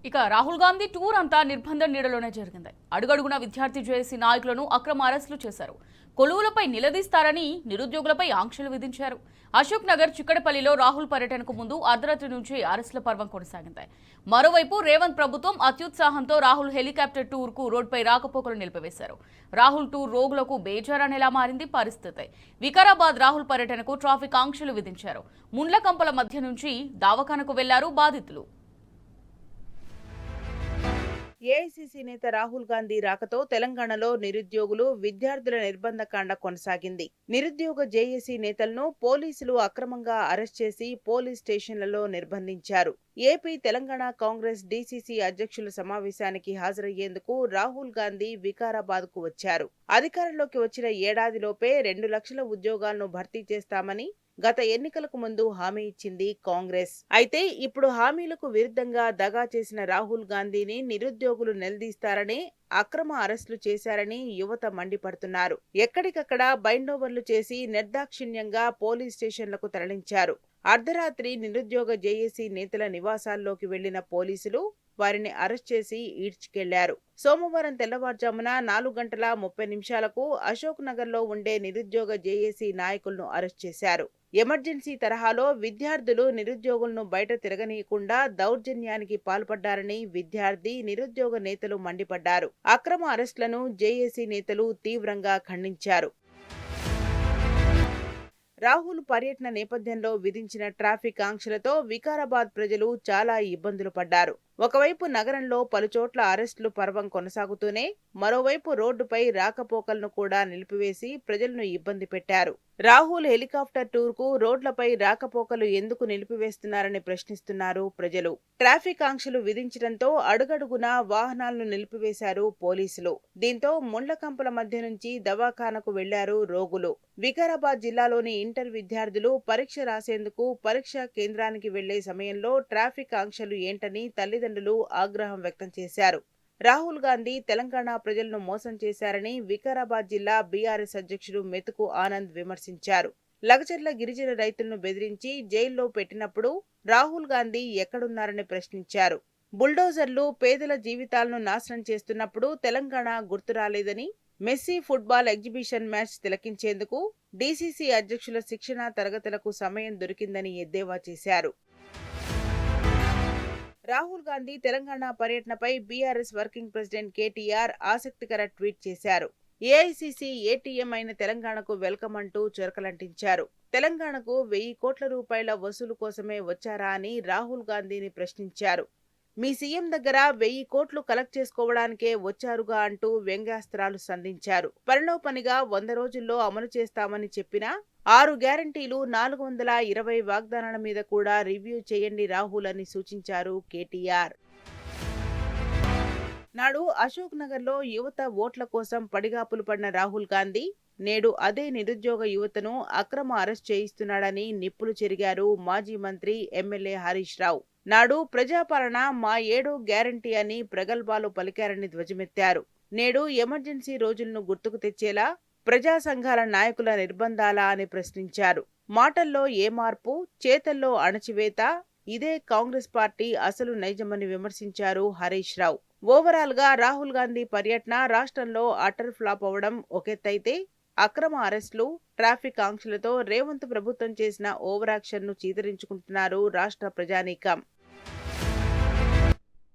ఇక రాహుల్ గాంధీ టూర్ అంతా నిర్బంధం నీడలోనే జరిగింది. అడుగడుగున విద్యార్థి జేఏసీ నాయకులను అక్రమ అరెస్టులు చేశారు. కొలువులపై నిలదీస్తారని నిరుద్యోగులపై ఆంక్షలు విధించారు. అశోక్ నగర్ చిక్కడపల్లిలో రాహుల్ పర్యటనకు ముందు అర్ధరాత్రి నుంచి అరెస్టుల పర్వం కొనసాగింది. మరోవైపు రేవంత్ ప్రభుత్వం అత్యుత్సాహంతో రాహుల్ హెలికాప్టర్ టూర్ కు రోడ్డుపై రాకపోకలు నిలిపివేశారు. రాహుల్ టూర్ రోగులకు బేజారనేలా మారింది పరిస్థితి. వికారాబాద్ రాహుల్ పర్యటనకు ట్రాఫిక్ ఆంక్షలు విధించారు. ముండ్లకంపల మధ్య నుంచి దావఖానకు వెళ్లారు బాధితులు. ఏఐసీసీ నేత రాహుల్ గాంధీ రాకతో తెలంగాణలో నిరుద్యోగులు, విద్యార్థుల నిర్బంధకాండ కొనసాగింది. నిరుద్యోగ జేఏసీ నేతలను పోలీసులు అక్రమంగా అరెస్ట్ చేసి పోలీస్ స్టేషన్లలో నిర్బంధించారు. ఏపీ తెలంగాణ కాంగ్రెస్ డీసీసీ అధ్యక్షుల సమావేశానికి హాజరయ్యేందుకు రాహుల్ గాంధీ వికారాబాద్ కు వచ్చారు. అధికారంలోకి వచ్చిన ఏడాదిలోపే 2 లక్షల ఉద్యోగాలను భర్తీ చేస్తామని గత ఎన్నికలకు ముందు హామీ ఇచ్చింది కాంగ్రెస్. అయితే ఇప్పుడు హామీలకు విరుద్ధంగా దగా చేసిన రాహుల్ గాంధీని నిరుద్యోగులు నిలదీస్తారని అక్రమ అరెస్టులు చేశారని యువత మండిపడుతున్నారు. ఎక్కడికక్కడ బైండోవర్లు చేసి నిర్దాక్షిణ్యంగా పోలీస్ స్టేషన్లకు తరలించారు. అర్ధరాత్రి నిరుద్యోగ జేఏసీ నేతల నివాసాల్లోకి వెళ్లిన పోలీసులు వారిని అరెస్ట్ చేసి ఈడ్చుకెళ్లారు. సోమవారం తెల్లవారుజామున 4:30 అశోక్ నగర్ లో ఉండే నిరుద్యోగ జేఏసీ నాయకులను అరెస్ట్ చేశారు. ఎమర్జెన్సీ తరహాలో విద్యార్థులు నిరుద్యోగులను బయట తిరగనీయకుండా దౌర్జన్యానికి పాల్పడ్డారని విద్యార్థి, నిరుద్యోగ నేతలు మండిపడ్డారు. అక్రమ అరెస్టులను జేఏసీ నేతలు తీవ్రంగా ఖండించారు. రాహుల్ పర్యటన నేపథ్యంలో విధించిన ట్రాఫిక్ ఆంక్షలతో వికారాబాద్ ప్రజలు చాలా ఇబ్బందులు పడ్డారు. ఒకవైపు నగరంలో పలుచోట్ల అరెస్టులు పర్వం కొనసాగుతూనే మరోవైపు రోడ్డుపై రాకపోకలను కూడా నిలిపివేసి ప్రజలను ఇబ్బంది పెట్టారు. రాహుల్ హెలికాప్టర్ టూర్ కు రోడ్లపై రాకపోకలు ఎందుకు నిలిపివేస్తున్నారని ప్రశ్నిస్తున్నారు ప్రజలు. ట్రాఫిక్ ఆంక్షలు విధించడంతో అడుగడుగునా వాహనాలను నిలిపివేశారు పోలీసులు. దీంతో ముండ్లకంపల మధ్య నుంచి దవాఖానకు వెళ్లారు రోగులు. వికారాబాద్ జిల్లాలోని ఇంటర్ విద్యార్థులు పరీక్ష రాసేందుకు పరీక్షా కేంద్రానికి వెళ్లే సమయంలో ట్రాఫిక్ ఆంక్షలు ఏంటని తల్లిదండ్రులు ఆగ్రహం వ్యక్తం చేశారు. రాహుల్ గాంధీ తెలంగాణ ప్రజలను మోసం చేశారని వికారాబాద్ జిల్లా బీఆర్ఎస్ అధ్యక్షుడు మెతుకు ఆనంద్ విమర్శించారు. లగచర్ల గిరిజన రైతులను బెదిరించి జైల్లో పెట్టినప్పుడు రాహుల్ గాంధీ ఎక్కడున్నారని ప్రశ్నించారు. బుల్డోజర్లు పేదల జీవితాలను నాశనం చేస్తున్నప్పుడు తెలంగాణ గుర్తు రాలేదని, మెస్సీ ఫుట్బాల్ ఎగ్జిబిషన్ మ్యాచ్ తిలకించేందుకు డీసీసీ అధ్యక్షుల శిక్షణా తరగతులకు సమయం దొరికిందని ఎద్దేవా చేశారు. రాహుల్ గాంధీ తెలంగాణ పర్యటనపై బీఆర్ఎస్ వర్కింగ్ ప్రెసిడెంట్ కేటీఆర్ ఆసక్తికర ట్వీట్ చేశారు. ఏఐసీసీ ఏటీఎం అయిన తెలంగాణకు వెల్కమ్ అంటూ చురకలంటించారు. తెలంగాణకు 1000 కోట్ల రూపాయల వసూలు కోసమే వచ్చారా అని రాహుల్ గాంధీని ప్రశ్నించారు. మీ సీఎం దగ్గర 1000 కోట్లు కలెక్ట్ చేసుకోవడానికే వచ్చారుగా అంటూ వ్యంగ్యాస్త్రాలు సంధించారు. పనిలో పనిగా 100 రోజుల్లో అమలు చేస్తామని చెప్పినా 6 గ్యారంటీలు, 420 వాగ్దానాల మీద కూడా రివ్యూ చేయండి రాహుల్ అని సూచించారు కేటీఆర్. నాడు అశోక్ నగర్ లో యువత ఓట్ల కోసం పడిగాపులు పడిన రాహుల్ గాంధీ నేడు అదే నిరుద్యోగ యువతను అక్రమ అరెస్ట్ చేయిస్తున్నాడని నిప్పులు చెరిగారు మాజీ మంత్రి, ఎమ్మెల్యే హరీష్ రావు. నాడు ప్రజాపాలన మా 7వ గ్యారంటీ అని ప్రగల్భాలు పలికారని ధ్వజమెత్తారు. నేడు ఎమర్జెన్సీ రోజులను గుర్తుకు తెచ్చేలా ప్రజా సంఘాల నాయకుల నిర్బంధాలా అని ప్రశ్నించారు. మాటల్లో ఏ మార్పు, చేతల్లో అణచివేత, ఇదే కాంగ్రెస్ పార్టీ అసలు నైజమని విమర్శించారు హరీష్ రావు. ఓవరాల్ గా రాహుల్ గాంధీ పర్యటన రాష్ట్రంలో అటర్ ఫ్లాప్ అవడం ఒకెత్తైతే, అక్రమ అరెస్టులు, ట్రాఫిక్ ఆంక్షలతో రేవంత్ ప్రభుత్వం చేసిన ఓవరాక్షన్ ను చీదరించుకుంటున్నారు రాష్ట్ర ప్రజానీకం.